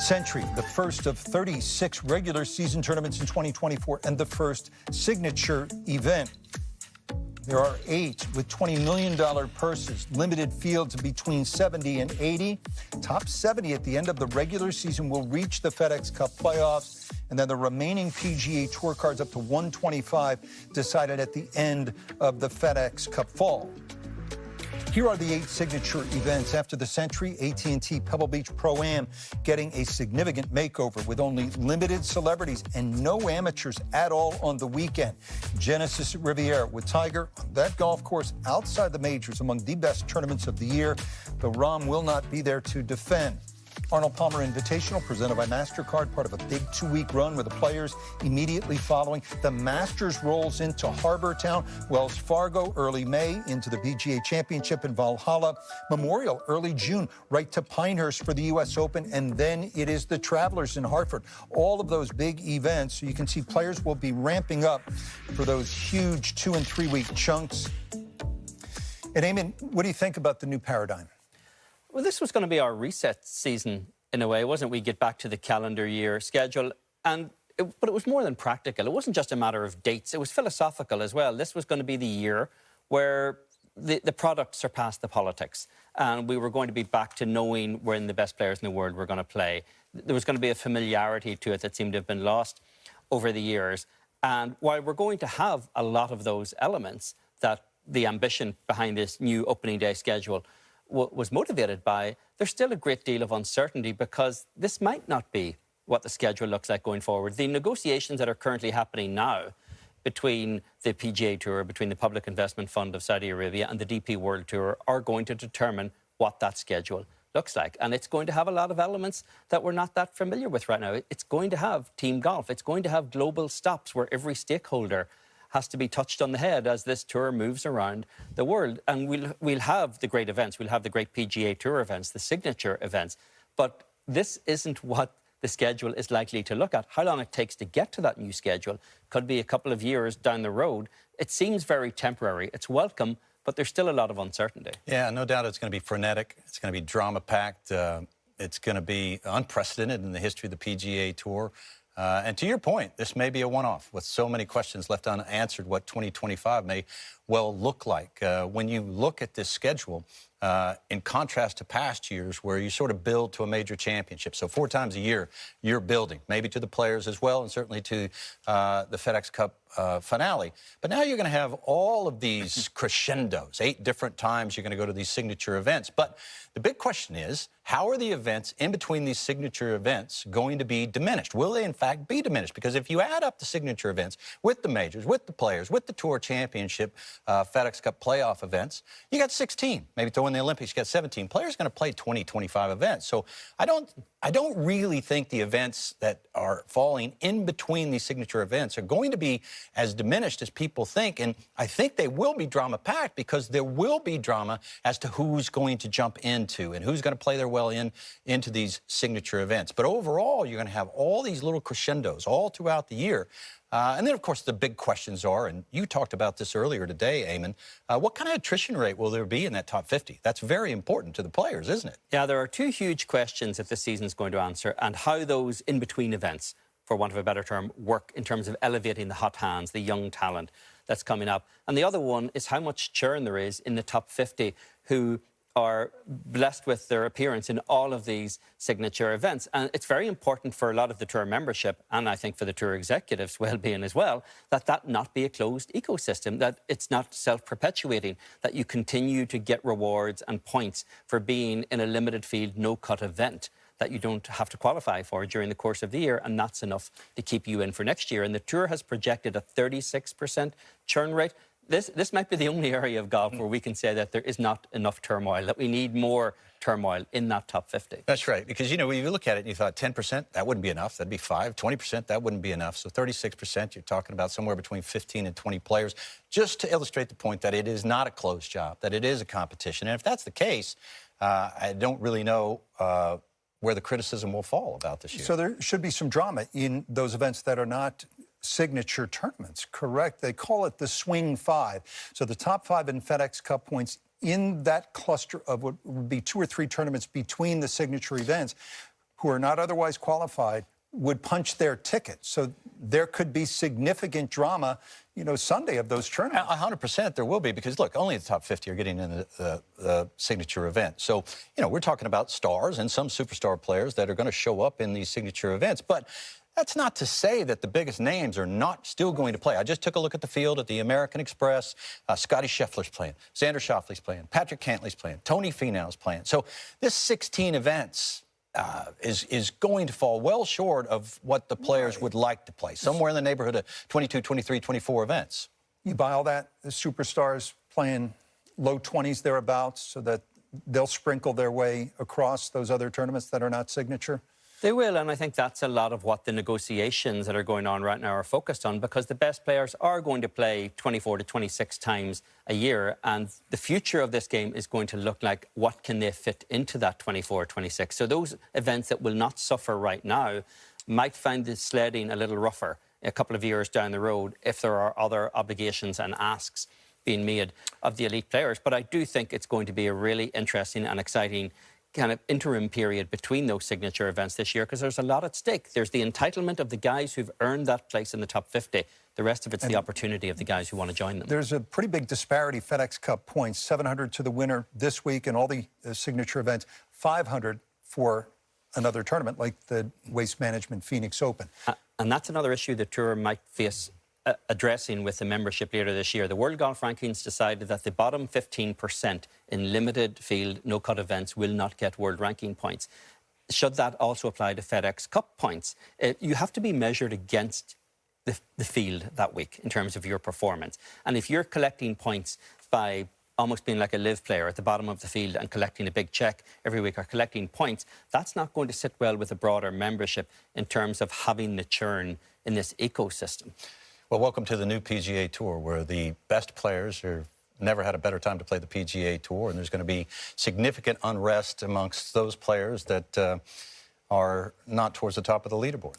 Century, the first of 36 regular season tournaments in 2024 and the first signature event. There are 8 with $20 million purses, limited fields of between 70 and 80. Top 70 at the end of the regular season will reach the FedEx Cup playoffs, and then the remaining PGA Tour cards up to 125 decided at the end of the FedEx Cup fall. Here are the 8 signature events after the Century. AT&T Pebble Beach Pro-Am getting a significant makeover with only limited celebrities and no amateurs at all on the weekend. Genesis Riviera with Tiger on that golf course outside the majors, among the best tournaments of the year. The Rom will not be there to defend. Arnold Palmer Invitational, presented by MasterCard, part of a big 2-week run with the players immediately following. The Masters rolls into Harbor Town, Wells Fargo early May into the PGA Championship in Valhalla, Memorial early June right to Pinehurst for the U.S. Open, and then it is the Travelers in Hartford. All of those big events, so you can see players will be ramping up for those huge 2- and 3-week chunks. And Eamon, what do you think about the new paradigm? Well, this was going to be our reset season in a way, wasn't it? We get back to the calendar year schedule, but it was more than practical. It wasn't just a matter of dates. It was philosophical as well. This was going to be the year where the product surpassed the politics, and we were going to be back to knowing when the best players in the world were going to play. There was going to be a familiarity to it that seemed to have been lost over the years. And while we're going to have a lot of those elements that the ambition behind this new opening day schedule was motivated by, there's still a great deal of uncertainty because this might not be what the schedule looks like going forward. The negotiations that are currently happening now between the PGA Tour, between the Public Investment Fund of Saudi Arabia and the DP World Tour are going to determine what that schedule looks like. And it's going to have a lot of elements that we're not that familiar with right now. It's going to have team golf. It's going to have global stops where every stakeholder has to be touched on the head as this tour moves around the world. And we'll have the great events. We'll have the great PGA Tour events, the signature events. But this isn't what the schedule is likely to look at. How long it takes to get to that new schedule could be a couple of years down the road. It seems very temporary. It's welcome, but there's still a lot of uncertainty. Yeah, no doubt it's going to be frenetic. It's going to be drama-packed. It's going to be unprecedented in the history of the PGA Tour. And to your point, this may be a one-off with so many questions left unanswered what 2025 may well look like. When you look at this schedule, in contrast to past years where you sort of build to a major championship. So 4 times a year, you're building, maybe to the players as well, and certainly to the FedEx Cup finale. But now you're going to have all of these crescendos, 8 different times you're going to go to these signature events. But the big question is, how are the events in between these signature events going to be diminished? Will they, in fact, be diminished? Because if you add up the signature events with the majors, with the players, with the Tour Championship, FedEx Cup playoff events, you got 16. Maybe throw in the Olympics, you got 17. Players are going to play 20, 25 events. So I don't really think the events that are falling in between these signature events are going to be as diminished as people think. And I think they will be drama-packed because there will be drama as to who's going to jump into and who's going to play their well into these signature events. But overall, you're going to have all these little crescendos all throughout the year. And then, of course, the big questions are, and you talked about this earlier today, Eamon, what kind of attrition rate will there be in that top 50? That's very important to the players, isn't it? Yeah, there are 2 huge questions that this season's going to answer, and how those in-between events, for want of a better term, work in terms of elevating the hot hands, the young talent that's coming up. And the other one is how much churn there is in the top 50 who are blessed with their appearance in all of these signature events. And it's very important for a lot of the tour membership, and I think for the tour executives' well-being as well, that not be a closed ecosystem, that it's not self-perpetuating, that you continue to get rewards and points for being in a limited field, no-cut event that you don't have to qualify for during the course of the year, and that's enough to keep you in for next year. And the tour has projected a 36% churn rate. This might be the only area of golf where we can say that there is not enough turmoil, that we need more turmoil in that top 50. That's right, because, you know, when you look at it and you thought 10%, that wouldn't be enough. That'd be 5. 20%, that wouldn't be enough. So 36%, you're talking about somewhere between 15 and 20 players, just to illustrate the point that it is not a closed job, that it is a competition. And if that's the case, I don't really know where the criticism will fall about this year. So there should be some drama in those events that are not signature tournaments, correct? They call it the Swing 5. So the top 5 in FedEx Cup points in that cluster of what would be 2 or 3 tournaments between the signature events. who are not otherwise qualified would punch their ticket. So there could be significant drama, you know, Sunday of those tournaments. 100% there will be, because, look, only the top 50 are getting in the signature event. So, you know, we're talking about stars and some superstar players that are going to show up in these signature events. But that's not to say that the biggest names are not still going to play. I just took a look at the field at the American Express. Scotty Scheffler's playing. Xander Schauffele's playing. Patrick Cantlay's playing. Tony Finau's playing. So this 16 events is going to fall well short of what the players would like to play, somewhere in the neighborhood of 22, 23, 24 events. You buy all that? The superstars playing low 20s thereabouts so that they'll sprinkle their way across those other tournaments that are not signature? They will, and I think that's a lot of what the negotiations that are going on right now are focused on, because the best players are going to play 24 to 26 times a year, and the future of this game is going to look like what can they fit into that 24, 26. So those events that will not suffer right now might find the sledding a little rougher a couple of years down the road if there are other obligations and asks being made of the elite players. But I do think it's going to be a really interesting and exciting kind of interim period between those signature events this year, because there's a lot at stake. There's the entitlement of the guys who've earned that place in the top 50. The rest of it's the opportunity of the guys who want to join them. There's a pretty big disparity. FedEx Cup points, 700 to the winner this week, and all the signature events, 500 for another tournament like the Waste Management Phoenix Open. And that's another issue the Tour might face addressing with the membership later this year. The World Golf Rankings decided that the bottom 15% in limited field no-cut events will not get world ranking points. Should that also apply to FedEx Cup points? You have to be measured against the field that week in terms of your performance. And if you're collecting points by almost being like a live player at the bottom of the field and collecting a big check every week or collecting points, that's not going to sit well with a broader membership in terms of having the churn in this ecosystem. Well, welcome to the new PGA Tour, where the best players have never had a better time to play the PGA Tour, and there's going to be significant unrest amongst those players that are not towards the top of the leaderboard.